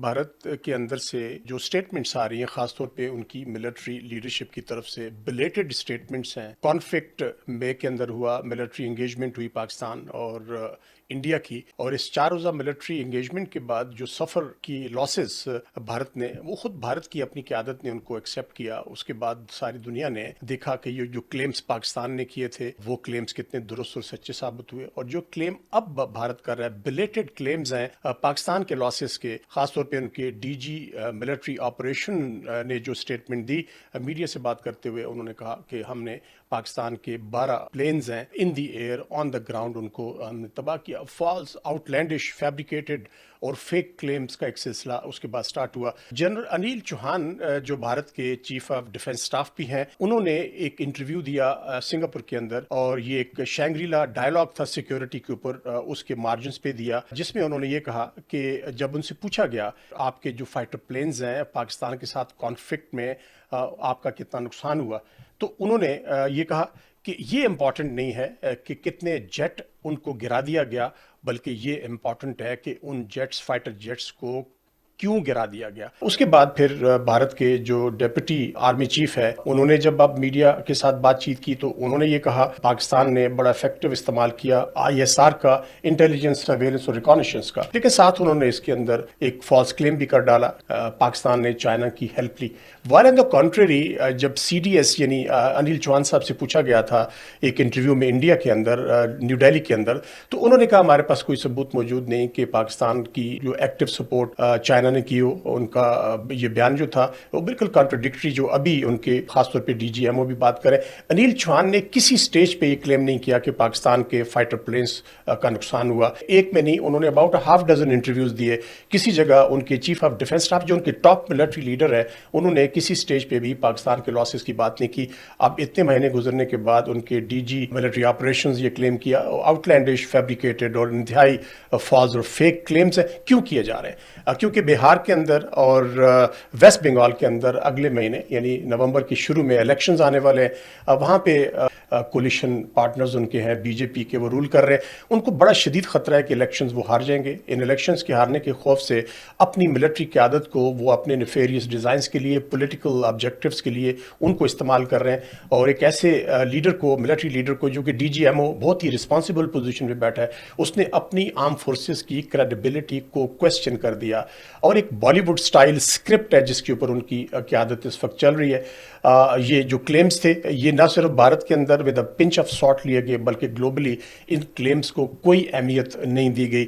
भारत के अंदर से जो स्टेटमेंट्स आ रही हैं, खासतौर पे उनकी मिलिट्री लीडरशिप की तरफ से बिलेटेड स्टेटमेंट्स हैं। कॉन्फ्लिक्ट में के अंदर हुआ, मिलिट्री एंगेजमेंट हुई पाकिस्तान और इंडिया की, और इस 4 रोज़ा मिलिट्री एंगेजमेंट के बाद जो सफ़र की लॉसेस भारत ने, वो खुद भारत की अपनी क़यादत ने उनको एक्सेप्ट किया। उसके बाद सारी दुनिया ने देखा कि ये जो क्लेम्स पाकिस्तान ने किए थे वो क्लेम्स कितने दुरुस्त और सच्चे साबित हुए, और जो क्लेम अब भारत कर रहा है, बिलेटेड क्लेम्स हैं पाकिस्तान के लॉसेस के। खासतौर पे उनके डीजी मिलिट्री ऑपरेशन ने जो स्टेटमेंट दी, मीडिया से बात करते हुए उन्होंने कहा कि हमने पाकिस्तान के 12 प्लेन्स हैं in the air, on the ground, उनको हमने तबाह किया। फॉल्स, आउटलैंडिश, फैब्रिकेटेड और फेक क्लेम्स का एक सिलसिला उसके बाद स्टार्ट हुआ। जनरल अनिल चौहान जो भारत के चीफ ऑफ डिफेंस स्टाफ भी हैं, उन्होंने एक इंटरव्यू दिया सिंगापुर के अंदर, और ये एक शैंग्रीला डायलॉग था सिक्योरिटी के ऊपर, उसके मार्जिन्स पे दिया, जिसमें उन्होंने ये कहा कि जब उनसे पूछा गया आपके जो फाइटर प्लेन्स हैं पाकिस्तान के साथ कॉन्फ्लिक्ट में आपका कितना नुकसान हुआ, तो उन्होंने ये कहा कि ये इम्पॉर्टेंट नहीं है कि कितने जेट उनको गिरा दिया गया, बल्कि ये इम्पॉर्टेंट है कि उन जेट्स, फाइटर जेट्स को क्यों गिरा दिया गया। उसके बाद फिर भारत के जो डेप्यूटी आर्मी चीफ है, उन्होंने जब अब मीडिया के साथ बातचीत की तो उन्होंने ये कहा पाकिस्तान ने बड़ा इफेक्टिव इस्तेमाल किया ISR का, इंटेलिजेंस, सर्वेलेंस और रिकॉनेशंस का, लेकिन साथ उन्होंने इसके अंदर एक फॉल्स क्लेम भी कर डाला, पाकिस्तान ने चाइना की हेल्प ली। वाइल ऑन द कॉन्ट्रेरी, जब CDS यानी अनिल चौहान साहब से पूछा गया था एक इंटरव्यू में इंडिया के अंदर, न्यू दिल्ली के अंदर, तो उन्होंने कहा हमारे पास कोई सबूत मौजूद नहीं कि पाकिस्तान की जो एक्टिव सपोर्ट चाइना ने की हो। उनका ये बयान जो था वो बिल्कुल कॉन्ट्रडिक्टरी, जो अभी उनके खासतौर पे DGMO भी बात करें। अनिल चौहान ने किसी स्टेज पे ये क्लेम नहीं किया कि पाकिस्तान के फाइटर प्लेन्स का नुकसान हुआ। एक में नहीं, उन्होंने अबाउट हाफ डजन इंटरव्यूज दिए। किसी जगह उनके चीफ ऑफ डिफेंस स्टाफ, जो उनके टॉप मिलिट्री लीडर है, उन्होंने किसी स्टेज पे भी पाकिस्तान के लॉसेस की बात नहीं की। अब इतने महीने गुजरने के बाद उनके DG मिलिट्री ऑपरेशंस ये क्लेम किया, आउटलैंडिश, फैब्रिकेटेड और इंतहाई फॉल्स और फेक क्लेम्स हैं। क्यों किए जा रहे हैं? क्योंकि बिहार के अंदर और वेस्ट बंगाल के अंदर अगले महीने यानी नवंबर के शुरू में इलेक्शंस आने वाले हैं। वहाँ पे कोलिशन पार्टनर्स उनके हैं BJP के, वो रूल कर रहे हैं। उनको बड़ा शदीद खतरा है कि इलेक्शंस वो हार जाएंगे। इन इलेक्शंस के हारने के खौफ से अपनी मिलिट्री क़यादत को वो अपने नेफेरियस डिज़ाइंस के लिए, पॉलिटिकल ऑब्जेक्टिव्स के लिए उनको इस्तेमाल कर रहे हैं। और एक ऐसे लीडर को, मिलिट्री लीडर को, जो कि DGMO बहुत ही रिस्पॉन्सिबल पोजीशन पे बैठा है, उसने अपनी आर्म फोर्सेस की क्रेडिबिलिटी को क्वेश्चन कर दिया। और एक बॉलीवुड स्टाइल स्क्रिप्ट है जिसके ऊपर उनकी क़यादत इस वक्त चल रही है। ये जो क्लेम्स थे, ये ना सिर्फ भारत के अंदर with a pinch of salt लिए गए, बल्कि ग्लोबली इन क्लेम्स को कोई अहमियत नहीं दी गई।